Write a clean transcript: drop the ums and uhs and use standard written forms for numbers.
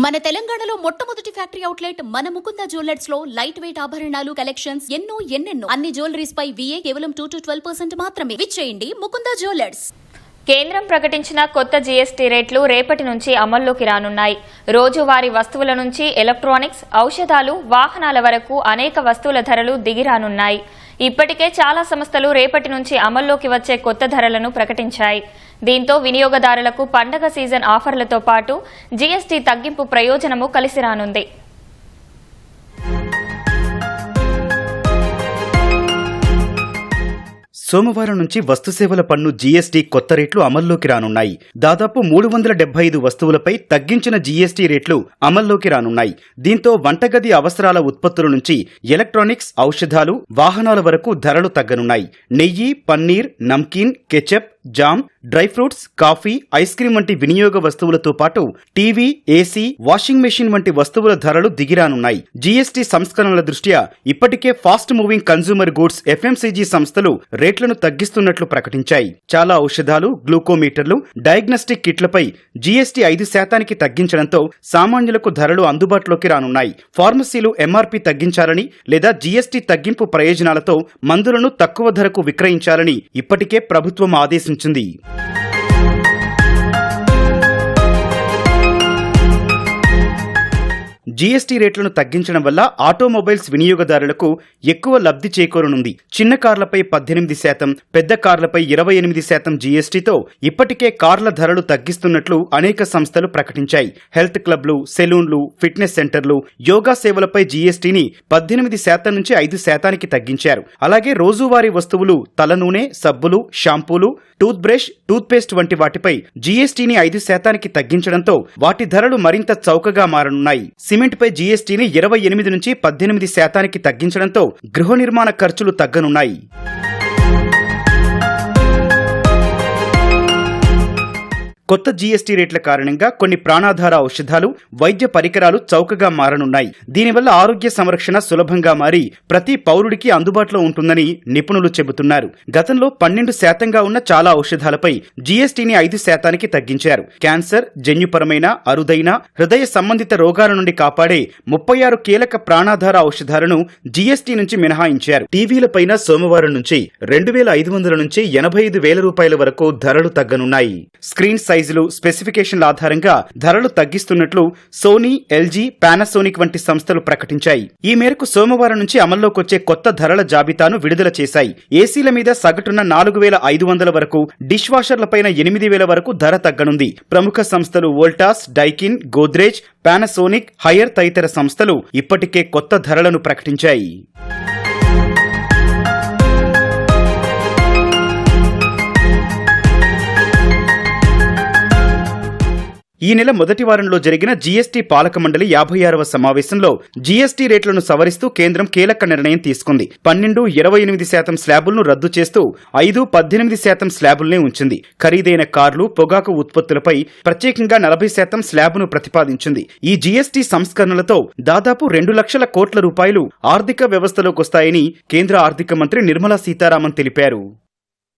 మన తెలంగాణలో మొట్టమొదటి ఫ్యాక్టరీ అవుట్లెట్ మన ముకుంద జ్యువెలర్స్ లో లైట్ వెయిట్ ఆభరణాలు కలెక్షన్స్ ఎన్నెన్నో అన్ని జ్యువెలరీస్ పై VA కేవలం 2 to 12% మాత్రమే. విచ్చేయండి ముకుంద జ్యువెలర్స్. కేంద్రం ప్రకటించిన కొత్త జీఎస్టీ రేట్లు రేపటి నుంచి అమల్లోకి రానున్నాయి. రోజువారీ వస్తువుల నుంచి ఎలక్ట్రానిక్స్, ఔషధాలు, వాహనాల వరకు అనేక వస్తువుల ధరలు దిగిరానున్నాయి. ఇప్పటికే చాలా సంస్థలు రేపటి నుంచి అమల్లోకి వచ్చే కొత్త ధరలను ప్రకటించాయి. దీంతో వినియోగదారులకు పండగ సీజన్ ఆఫర్లతో పాటు జీఎస్టీ తగ్గింపు ప్రయోజనము కలిసి రానుంది. సోమవారం నుంచి వస్తుసేవల పన్ను జీఎస్టీ కొత్త రేట్లు అమల్లోకి రానున్నాయి. దాదాపు 375 వస్తువులపై తగ్గించిన జీఎస్టీ రేట్లు అమల్లోకి రానున్నాయి. దీంతో వంటగది అవసరాల ఉత్పత్తుల నుంచి ఎలక్ట్రానిక్స్, ఔషధాలు, వాహనాల వరకు ధరలు తగ్గనున్నాయి. నెయ్యి, paneer, namkeen, ketchup, jam, dry fruits, coffee, ice cream వంటి వినియోగ వస్తువులతో పాటు టీవీ, ఏసీ, వాషింగ్ మెషిన్ వంటి వస్తువుల ధరలు దిగిరానున్నాయి. జీఎస్టీ సంస్కరణల దృష్ట్యా ఇప్పటికే fast moving consumer goods FMCG సంస్థలు రేట్లను తగ్గిస్తున్నట్లు ప్రకటించాయి. చాలా ఔషధాలు, గ్లూకోమీటర్లు, డయాగ్నోస్టిక్ కిట్లపై జీఎస్టీ 5% తగ్గించడంతో సామాన్యులకు ధరలు అందుబాటులోకి రానున్నాయి. ఫార్మసీలు MRP తగ్గించాలని లేదా జీఎస్టీ తగ్గింపు ప్రయోజనాలతో మందులను తక్కువ ధరకు విక్రయించాలని ఇప్పటికే ప్రభుత్వం ఆదేశించింది. జీఎస్టీ రేట్లను తగ్గించడం వల్ల ఆటోమొబైల్స్ వినియోగదారులకు ఎక్కువ లబ్ధి చేకూరనుంది. చిన్న కార్లపై 18%, పెద్ద కార్లపై 28% జీఎస్టీతో ఇప్పటికే కార్ల ధరలు తగ్గిస్తున్నట్లు అనేక సంస్థలు ప్రకటించాయి. హెల్త్ క్లబ్లు, సెలూన్లు, ఫిట్నెస్ సెంటర్లు, యోగా సేవలపై జీఎస్టీని 18% నుంచి 5%కి తగ్గించారు. అలాగే రోజువారీ వస్తువులు, తలనూనె, సబ్బులు, షాంపూలు, టూత్ బ్రష్, టూత్ పేస్ట్ వంటి వాటిపై జీఎస్టీని 5%కి తగ్గించడంతో వాటి ధరలు మరింత చౌకగా మారనున్నాయి. సిమెంట్ పై జీఎస్టీని 28 నుంచి 18%కి తగ్గించడంతో గృహ నిర్మాణ ఖర్చులు తగ్గనున్నాయి. కొత్త జీఎస్టీ రేట్ల కారణంగా కొన్ని ప్రాణాధార ఔషధాలు, వైద్య పరికరాలు చౌకగా మారనున్నాయి. దీనివల్ల ఆరోగ్య సంరక్షణ సులభంగా మారి ప్రతి పౌరుడికి అందుబాటులో ఉంటుందని నిపుణులు చెబుతున్నారు. గతంలో 12% ఉన్న చాలా ఔషధాలపై జీఎస్టీని 5%కి తగ్గించారు. క్యాన్సర్, జన్యుపరమైన, అరుదైన, హృదయ సంబంధిత రోగాల నుండి కాపాడే 36 కీలక ప్రాణాధార ఔషధాలను జీఎస్టీ నుంచి మినహాయించారు. టీవీలపైన సోమవారం నుంచి 2,500 నుంచి 85,000 రూపాయల వరకు ధరలు తగ్గనున్నాయి. స్క్రీన్ సైజులు, స్పెసిఫికేషన్ల ఆధారంగా ధరలు తగ్గిస్తున్నట్లు సోనీ, LG, పానాసోనిక్ వంటి సంస్థలు ప్రకటించాయి. ఈ మేరకు సోమవారం నుంచి అమల్లోకొచ్చే కొత్త ధరల జాబితాను విడుదల చేశాయి. ఏసీల మీద సగటున 4,500 వరకు, డిష్ వాషర్లపైన 8,000 వరకు ధర తగ్గనుంది. ప్రముఖ సంస్థలు Voltas, Daikin, Godrej, Panasonic, hire తదితర సంస్థలు ఇప్పటికే కొత్త ధరలను ప్రకటించాయి. ఈ నెల మొదటి వారంలో జరిగిన జీఎస్టీ పాలక మండలి 56వ సమావేశంలో జీఎస్టీ రేట్లను సవరిస్తూ కేంద్రం కీలక నిర్ణయం తీసుకుంది. 12-28% స్లాబులను రద్దు చేస్తూ 5-18% స్లాబుల్నే ఉంచింది. ఖరీదైన కార్లు, పొగాకు ఉత్పత్తులపై ప్రత్యేకంగా 40% స్లాబును ప్రతిపాదించింది. ఈ జీఎస్టీ సంస్కరణలతో దాదాపు 2 లక్షల కోట్ల రూపాయలు ఆర్థిక వ్యవస్థలోకొస్తాయని కేంద్ర ఆర్థిక మంత్రి నిర్మలా సీతారామన్ తెలిపారు.